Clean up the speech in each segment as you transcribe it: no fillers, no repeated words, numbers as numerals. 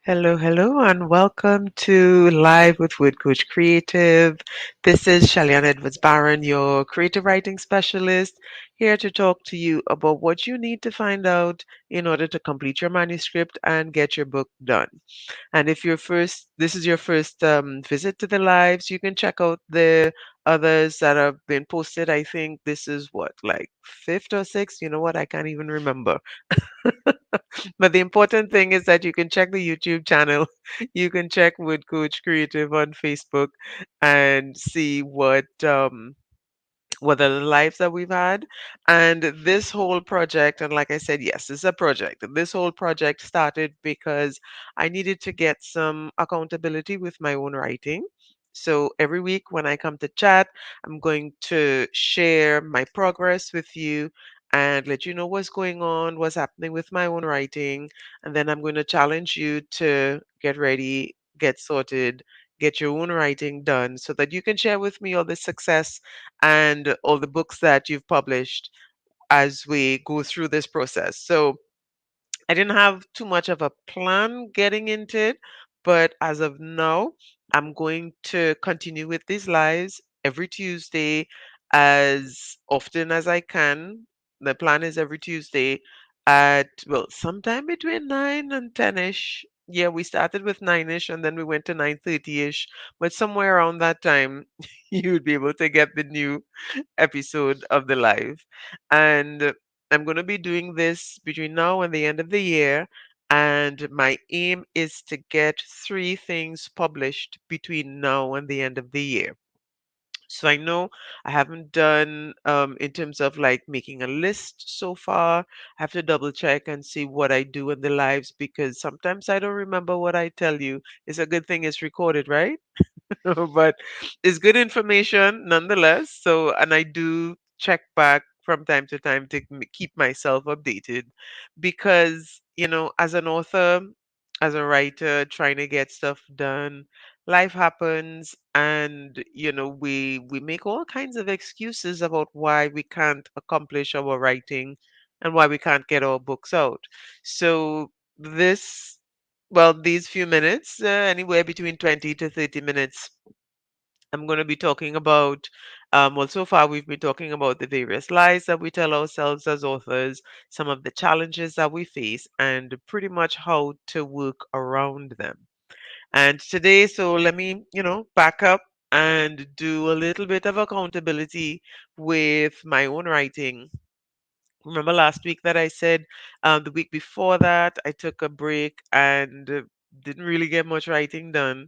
Hello, hello, and welcome to Live with Wood Coach Creative. This is Shalian Edwards Barron, your creative writing specialist, here to talk to you about what you need to find out in order to complete your manuscript and get your book done. And if this is your first visit to the lives, you can check out the others that have been posted. I think this is what, like fifth or sixth? You know what? I can't even remember. But the important thing is that you can check the YouTube channel. You can check Wood Coach Creative on Facebook and see what are the lives that we've had. And this whole project, and like I said, yes, it's a project. This whole project started because I needed to get some accountability with my own writing. So every week when I come to chat, I'm going to share my progress with you and let you know what's going on, what's happening with my own writing. And then I'm going to challenge you to get ready, get sorted, get your own writing done so that you can share with me all the success and all the books that you've published as we go through this process. So I didn't have too much of a plan getting into it, but as of now, I'm going to continue with these lives every Tuesday as often as I can. The plan is every Tuesday at, well, sometime between 9 and 10-ish. Yeah, we started with 9-ish and then we went to 9:30-ish, but somewhere around that time, you would be able to get the new episode of the live. And I'm going to be doing this between now and the end of the year. And my aim is to get three things published between now and the end of the year. So I know I haven't done in terms of like making a list so far. I have to double check and see what I do in the lives because sometimes I don't remember what I tell you. It's a good thing it's recorded, right? But it's good information nonetheless. So, and I do check back from time to time to keep myself updated because, as an author, as a writer, trying to get stuff done, life happens and, we make all kinds of excuses about why we can't accomplish our writing and why we can't get our books out. So, this these few minutes, anywhere between 20 to 30 minutes, I'm going to be talking about, so far we've been talking about the various lies that we tell ourselves as authors, some of the challenges that we face, and pretty much how to work around them. And today, so let me, back up and do a little bit of accountability with my own writing. Remember last week that I said the week before that I took a break and didn't really get much writing done,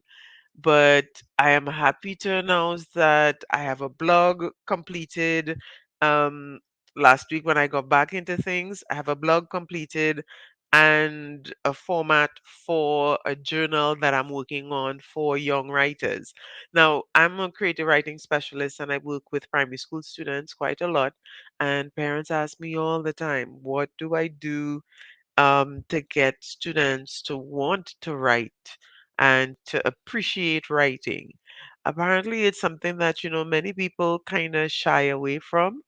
but I am happy to announce that I have a blog completed. Um, Last week, when I got back into things, I have a blog completed and a format for a journal that I'm working on for young writers. Now, I'm a creative writing specialist and I work with primary school students quite a lot. And parents ask me all the time, what do I do to get students to want to write and to appreciate writing. Apparently, it's something that, many people kind of shy away from.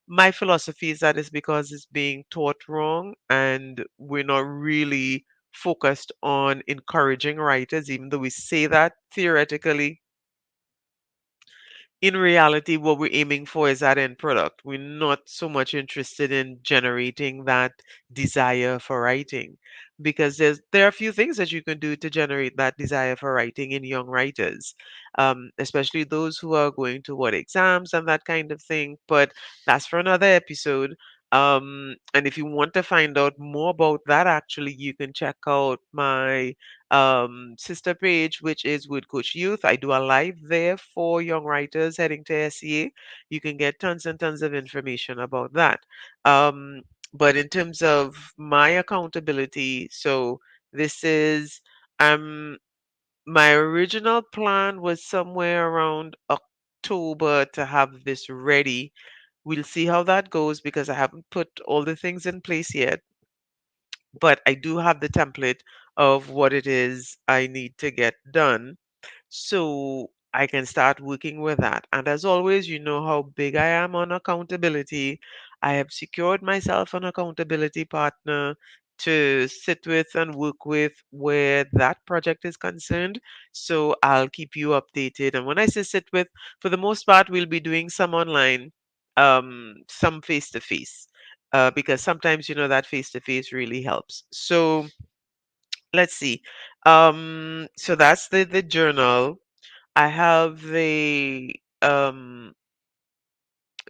My philosophy is that it's because it's being taught wrong and we're not really focused on encouraging writers, even though we say that theoretically. In reality, what we're aiming for is that end product. We're not so much interested in generating that desire for writing because there are a few things that you can do to generate that desire for writing in young writers, especially those who are going toward exams and that kind of thing. But that's for another episode. And if you want to find out more about that, actually, you can check out my sister page, which is with Coach Youth. I do a live there for young writers heading to SEA. You can get tons and tons of information about that. Um, but in terms of my accountability, so this is um my original plan was somewhere around October to have this ready. We'll see how that goes because I haven't put all the things in place yet, but I do have the template of what it is I need to get done. So I can start working with that. And as always, you know how big I am on accountability. I have secured myself an accountability partner to sit with and work with where that project is concerned. So I'll keep you updated. And when I say sit with, for the most part, we'll be doing some online, some face to face, because sometimes, that face to face really helps. So let's see. So that's the journal. I have the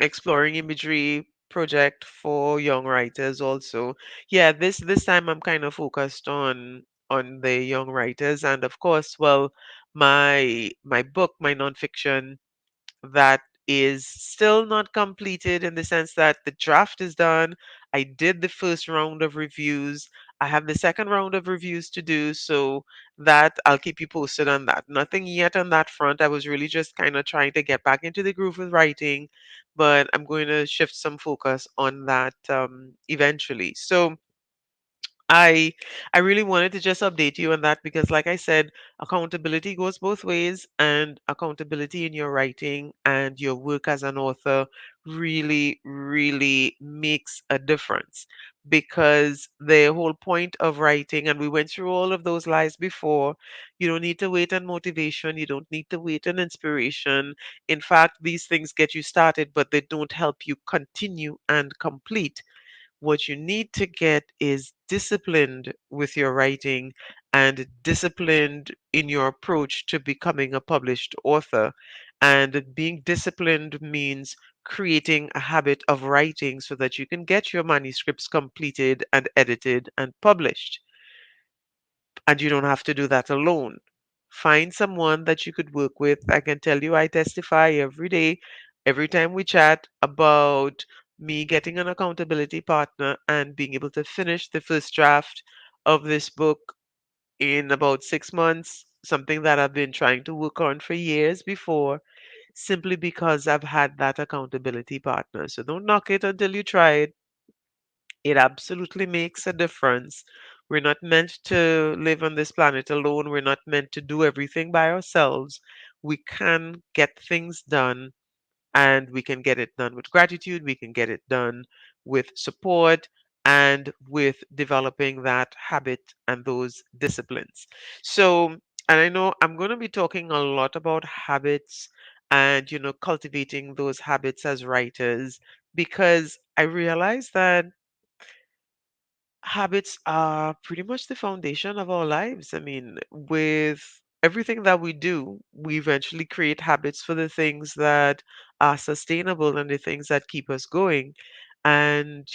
exploring imagery project for young writers also. Yeah, this time I'm kind of focused on the young writers, and of course, well, my book, my nonfiction, that is still not completed in the sense that the draft is done. I did the first round of reviews. I have the second round of reviews to do, so that I'll keep you posted on that. Nothing yet on that front. I was really just kind of trying to get back into the groove with writing, but I'm going to shift some focus on that eventually. So I I really wanted to just update you on that because like I said, accountability goes both ways, and accountability in your writing and your work as an author really makes a difference, because the whole point of writing, and we went through all of those lies before, you don't need to wait on motivation, you don't need to wait on inspiration. In fact, these things get you started, but they don't help you continue and complete. What you need to get is disciplined with your writing and disciplined in your approach to becoming a published author. And being disciplined means creating a habit of writing so that you can get your manuscripts completed and edited and published. And you don't have to do that alone. Find someone that you could work with. I can tell you, I testify every day, every time we chat about me getting an accountability partner and being able to finish the first draft of this book in about 6 months, something that I've been trying to work on for years before, simply because I've had that accountability partner. So don't knock it until you try it. It absolutely makes a difference. We're not meant to live on this planet alone. We're not meant to do everything by ourselves. We can get things done, and we can get it done with gratitude. We can get it done with support and with developing that habit and those disciplines. So, and I know I'm going to be talking a lot about habits and, cultivating those habits as writers, because I realize that habits are pretty much the foundation of our lives. I mean, with everything that we do, we eventually create habits for the things that are sustainable and the things that keep us going. And,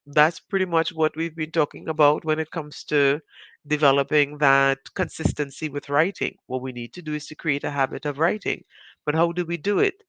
that's pretty much what we've been talking about when it comes to developing that consistency with writing. What we need to do is to create a habit of writing. But how do we do it?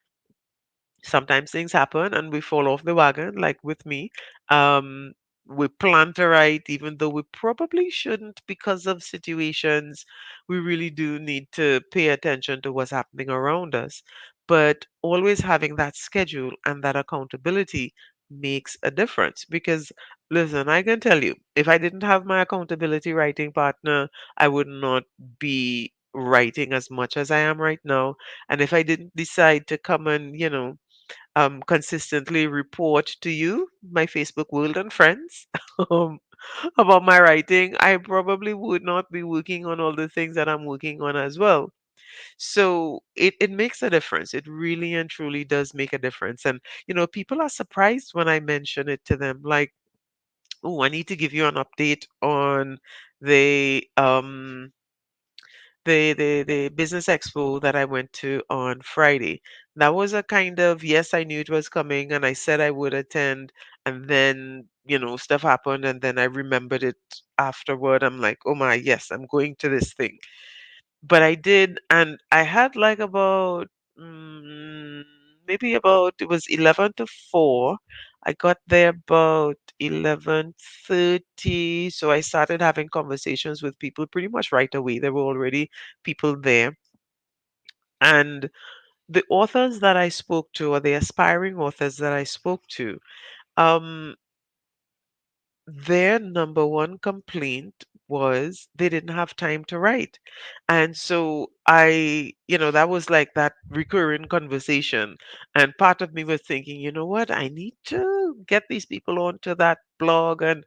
Sometimes things happen and we fall off the wagon, like with me. Um, we plan to write even though we probably shouldn't because of situations. We really do need to pay attention to what's happening around us. But always having that schedule and that accountability makes a difference, because listen, I can tell you, if I didn't have my accountability writing partner, I would not be writing as much as I am right now. And if I didn't decide to come and, consistently report to you, my Facebook world and friends, um, about my writing, I probably would not be working on all the things that I'm working on as well. So it makes a difference. It really and truly does make a difference. And, people are surprised when I mention it to them, like, oh, I need to give you an update on the the business expo that I went to on Friday. That was a kind of, yes, I knew it was coming and I said I would attend, and then, stuff happened, and then I remembered it afterward. I'm like, oh my, yes, I'm going to this thing. But I did, and I had like about maybe about, it was 11 to 4. I got there about 11:30, so I started having conversations with people pretty much right away. There were already people there, and the authors that I spoke to, or the aspiring authors that I spoke to, um, their number one complaint was they didn't have time to write. And so that was like that recurring conversation. And part of me was thinking, you know what? I need to get these people onto that blog and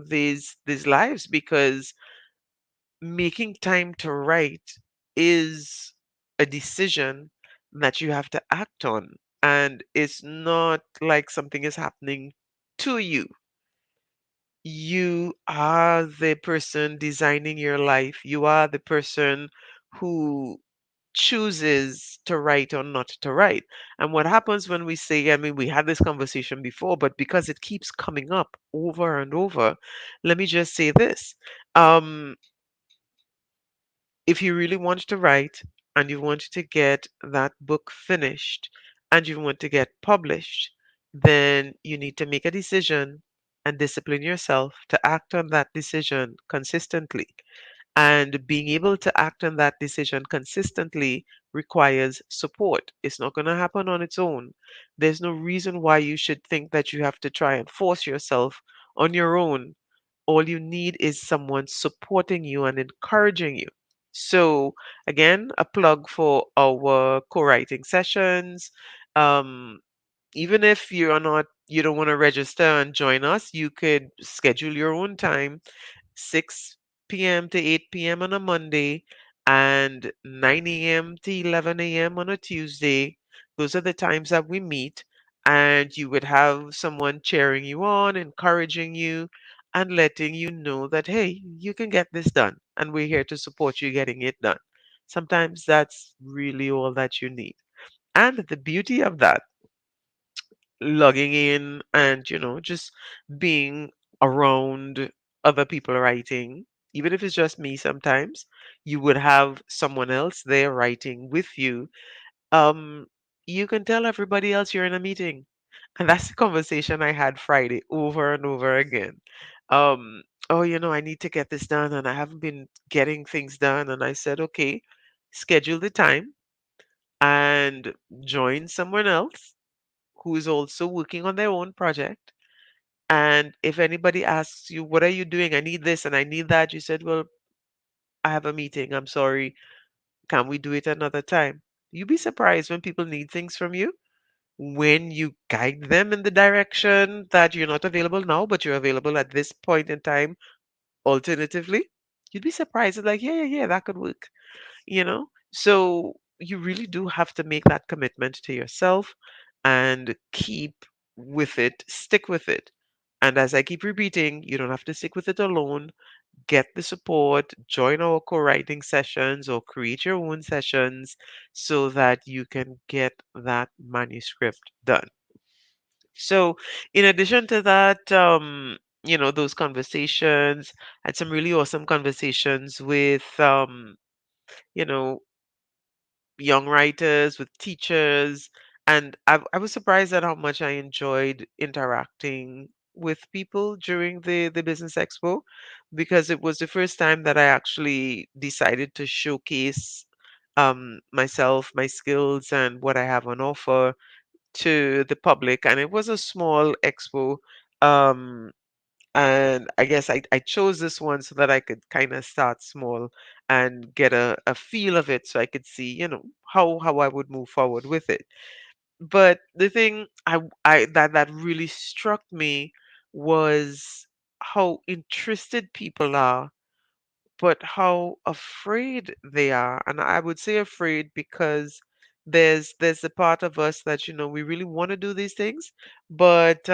these lives, because making time to write is a decision that you have to act on, and it's not like something is happening to you. You are the person designing your life. You are the person who chooses to write or not to write. And what happens when we say, I mean, we had this conversation before, but because it keeps coming up over and over, let me just say this. Um, if you really want to write and you want to get that book finished and you want to get published, then you need to make a decision and discipline yourself to act on that decision consistently. And being able to act on that decision consistently requires support. It's not going to happen on its own. There's no reason why you should think that you have to try and force yourself on your own. All you need is someone supporting you and encouraging you. So, again, a plug for our co-writing sessions. Um, Even if you don't want to register and join us, you could schedule your own time, 6 p.m. to 8 p.m. on a Monday and 9 a.m. to 11 a.m. on a Tuesday. Those are the times that we meet, and you would have someone cheering you on, encouraging you, and letting you know that, hey, you can get this done, and we're here to support you getting it done. Sometimes that's really all that you need. And the beauty of that, logging in and just being around other people writing, even if it's just me, sometimes you would have someone else there writing with you. um you can tell everybody else you're in a meeting, and that's the conversation I had Friday over and over again. Oh, I need to get this done and I haven't been getting things done, and I said, okay, schedule the time and join someone else who is also working on their own project. And if anybody asks you, what are you doing? I need this and I need that. You said, well, I have a meeting. I'm sorry. Can we do it another time? You'd be surprised when people need things from you. When you guide them in the direction that you're not available now, but you're available at this point in time, alternatively, you'd be surprised. It's like, yeah, yeah, yeah, that could work. So you really do have to make that commitment to yourself and keep with it, stick with it. And as I keep repeating, you don't have to stick with it alone. Get the support, join our co-writing sessions or create your own sessions so that you can get that manuscript done. So in addition to that, those conversations, I had some really awesome conversations with you know young writers, with teachers, and I was surprised at how much I enjoyed interacting with people during the Business Expo, because it was the first time that I actually decided to showcase myself, my skills, and what I have on offer to the public. And it was a small expo. Um, and I guess I chose this one so that I could kind of start small and get a feel of it so I could see, how I would move forward with it. But the thing that really struck me was how interested people are, but how afraid they are. And I would say afraid because there's a part of us that, we really want to do these things, but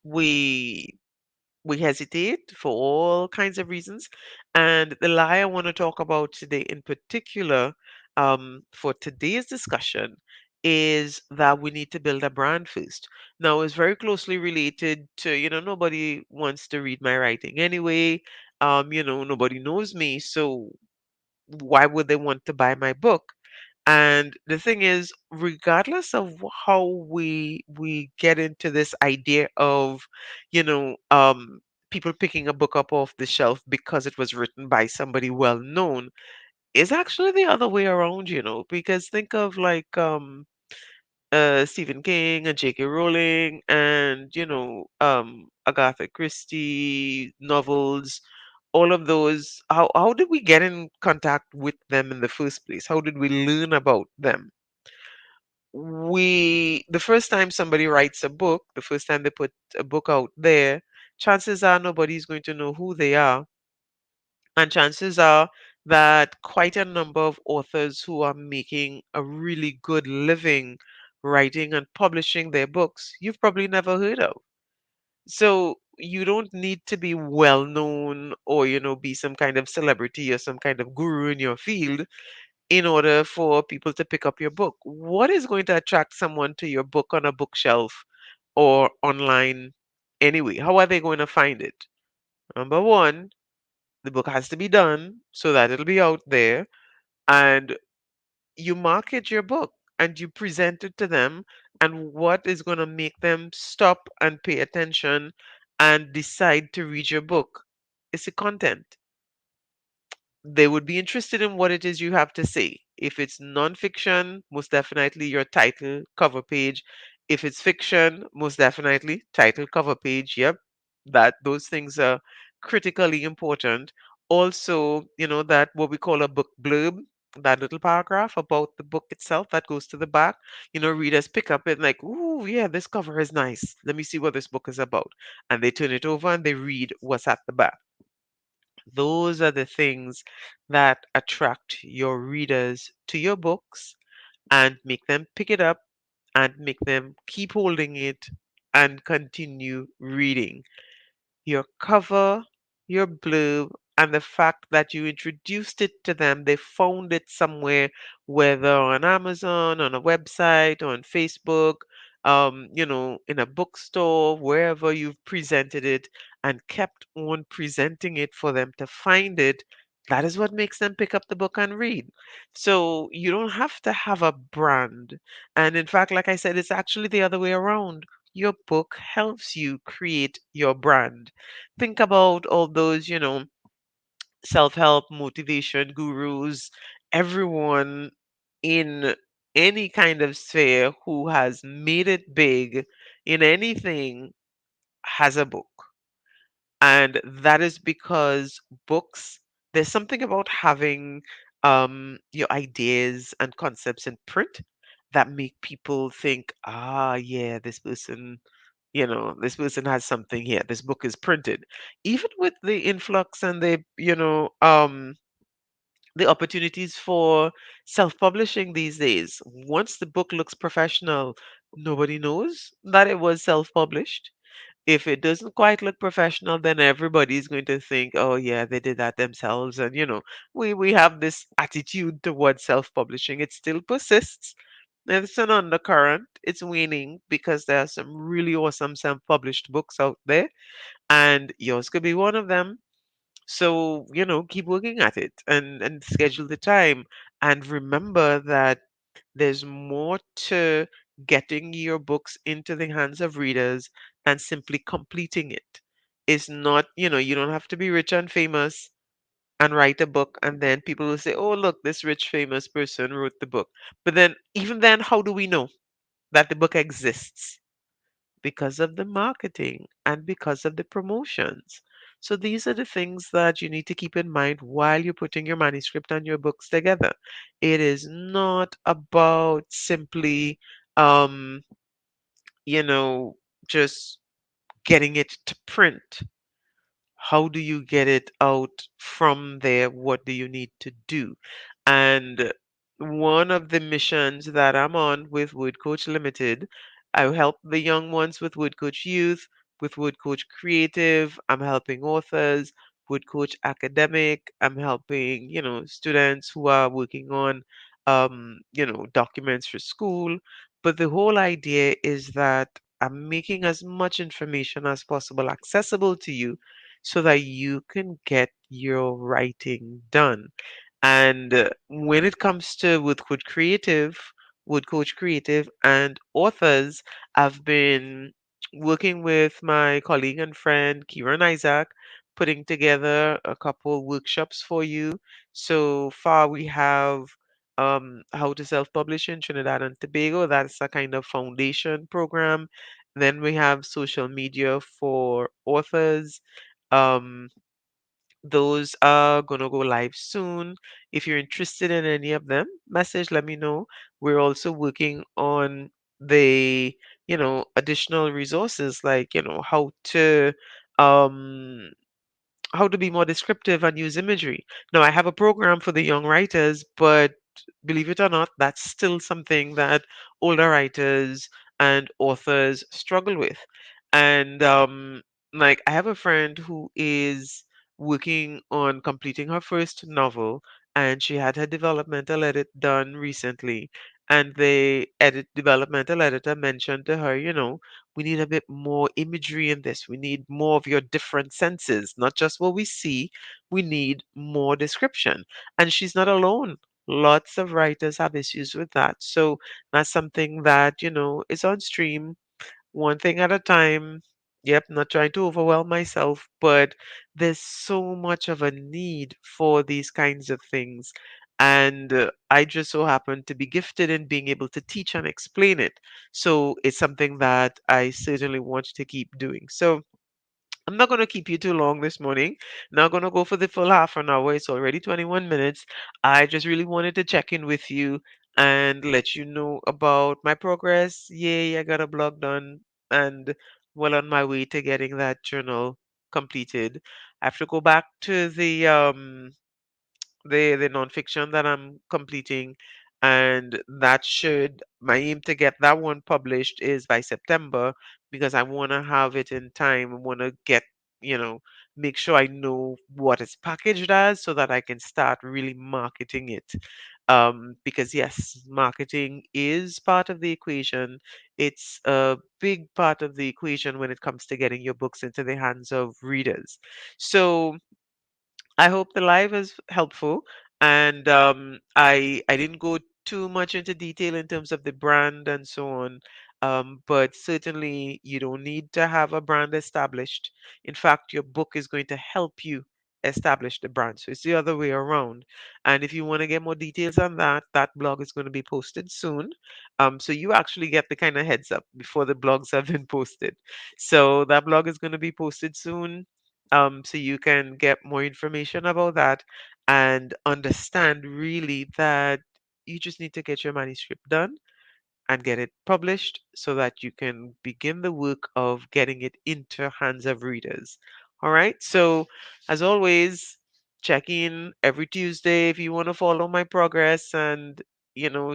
we we hesitate for all kinds of reasons. And the lie I want to talk about today, in particular, for today's discussion, is that we need to build a brand first. Now, it's very closely related to, nobody wants to read my writing anyway. Nobody knows me. So why would they want to buy my book? And the thing is, regardless of how we get into this idea of, you know, um, people picking a book up off the shelf because it was written by somebody well known, is actually the other way around, because think of like Stephen King and J.K. Rowling and Agatha Christie novels, all of those. How did we get in contact with them in the first place? How did we learn about them? the first time somebody writes a book, the first time they put a book out there, chances are nobody's going to know who they are. And chances are that quite a number of authors who are making a really good living writing and publishing their books, you've probably never heard of. So you don't need to be well known or, be some kind of celebrity or some kind of guru in your field in order for people to pick up your book. What is going to attract someone to your book on a bookshelf or online anyway? How are they going to find it? Number one, the book has to be done so that it'll be out there, and you market your book and you present it to them. And what is going to make them stop and pay attention and decide to read your book is the content. They would be interested in what it is you have to say. If it's nonfiction, most definitely your title, cover page. If it's fiction, most definitely title, cover page. Yep, that those things are critically important. Also, that what we call a book blurb, that little paragraph about the book itself that goes to the back. Readers pick up it like, ooh, yeah, this cover is nice. Let me see what this book is about. And they turn it over and they read what's at the back. Those are the things that attract your readers to your books and make them pick it up and make them keep holding it and continue reading. Your cover, your blurb, and the fact that you introduced it to them, they found it somewhere, whether on Amazon, on a website, on Facebook, in a bookstore, wherever you've presented it and kept on presenting it for them to find it. That is what makes them pick up the book and read. So you don't have to have a brand. And in fact, like I said, it's actually the other way around. Your book helps you create your brand. Think about all those, self-help motivation gurus, everyone in any kind of sphere who has made it big in anything has a book. And that is because books, there's something about having your ideas and concepts in print that make people think, yeah, this person has something here. This book is printed. Even with the influx and the opportunities for self-publishing these days, once the book looks professional, nobody knows that it was self-published. If it doesn't quite look professional, then everybody's going to think, oh yeah, they did that themselves. And we have this attitude towards self-publishing. It still persists. It's an undercurrent. It's waning because there are some really awesome self-published books out there, and yours could be one of them. So, keep working at it and schedule the time. And remember that there's more to getting your books into the hands of readers than simply completing it. It's not, you don't have to be rich and famous and write a book and then people will say, "Oh, look, this rich famous person wrote the book." But then even then, how do we know that the book exists? Because of the marketing and because of the promotions. So these are the things that you need to keep in mind while you're putting your manuscript and your books together. It is not about simply, um, you know, just getting it to print. How do you get it out from there? What do you need to do? And one of the missions that I'm on with Wood Coach Limited, I help the young ones with Wood Coach Youth, with Wood Coach Creative. I'm helping authors, Wood Coach Academic. I'm helping, students who are working on, documents for school. But the whole idea is that I'm making as much information as possible accessible to you so that you can get your writing done. And when it comes to Wood Coach Creative and authors, I've been working with my colleague and friend Kieran Isaac, putting together a couple workshops for you. So far, we have how to self-publish in Trinidad and Tobago. That's a kind of foundation program. Then we have social media for authors. Um, Those are gonna go live soon. If you're interested in any of them, message, let me know. We're also working on the, additional resources like, um how to be more descriptive and use imagery. Now, I have a program for the young writers, but believe it or not, that's still something that older writers and authors struggle with. And like, I have a friend who is working on completing her first novel, and she had her developmental edit done recently. And the developmental editor mentioned to her, we need a bit more imagery in this. We need more of your different senses, not just what we see. We need more description. And she's not alone. Lots of writers have issues with that. So that's something that, is on stream, one thing at a time. Yep, not trying to overwhelm myself, but there's so much of a need for these kinds of things. And I just so happen to be gifted in being able to teach and explain it. So it's something that I certainly want to keep doing. So I'm not going to keep you too long this morning. Not going to go for the full half an hour. It's already 21 minutes. I just really wanted to check in with you and let you know about my progress. Yay, I got a blog done and well on my way to getting that journal completed. I have to go back to the nonfiction that I'm completing, and that should my aim to get that one published is by September because I want to have it in time. I want to get you know make sure I know what it's packaged as so that I can start really marketing it. Because yes, marketing is part of the equation. It's a big part of the equation when it comes to getting your books into the hands of readers. So I hope the live is helpful. And I didn't go too much into detail in terms of the brand and so on. But certainly you don't need to have a brand established. In fact, your book is going to help you establish the brand. So it's the other way around. And if you want to get more details on that, that blog is going to be posted soon. So you actually get the kind of heads up before the blogs have been posted. So that blog is going to be posted soon, so you can get more information about that and understand really that you just need to get your manuscript done and get it published so that you can begin the work of getting it into hands of readers. All right. So as always, check in every Tuesday if you want to follow my progress and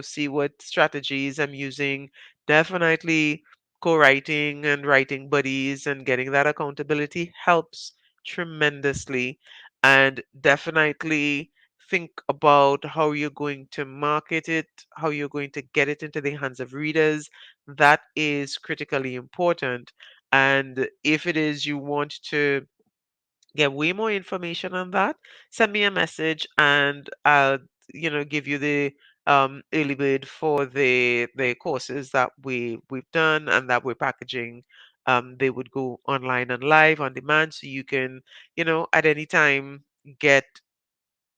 see what strategies I'm using. Definitely co-writing and writing buddies and getting that accountability helps tremendously. And definitely think about how you're going to market it, how you're going to get it into the hands of readers. That is critically important. And if it is you want to get way more information on that, send me a message and I'll, give you the early bird for the courses that we've done and that we're packaging. They would go online and live on demand, so you can, at any time get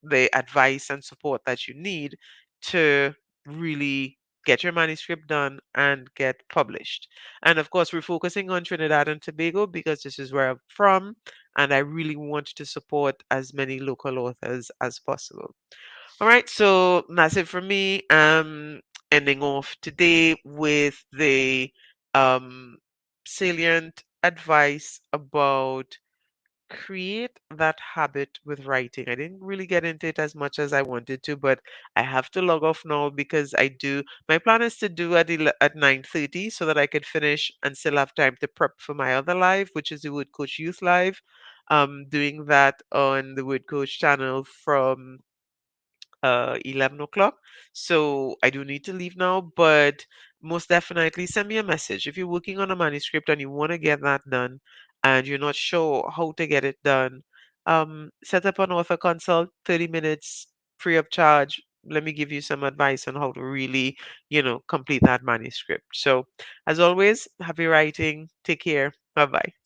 the advice and support that you need to really get your manuscript done and get published. And of course, we're focusing on Trinidad and Tobago because this is where I'm from, and I really want to support as many local authors as possible. All right, so that's it for me. Ending off today with the um, salient advice about create that habit with writing. I didn't really get into it as much as I wanted to, but I have to log off now because my plan is to do at 9:30 so that I can finish and still have time to prep for my other live, which is the Word Coach Youth Live. Doing that on the Word Coach channel from 11 o'clock. So I do need to leave now, but most definitely send me a message. If you're working on a manuscript and you want to get that done and you're not sure how to get it done, set up an author consult, 30 minutes free of charge. Let me give you some advice on how to really, complete that manuscript. So, as always, happy writing. Take care. Bye bye.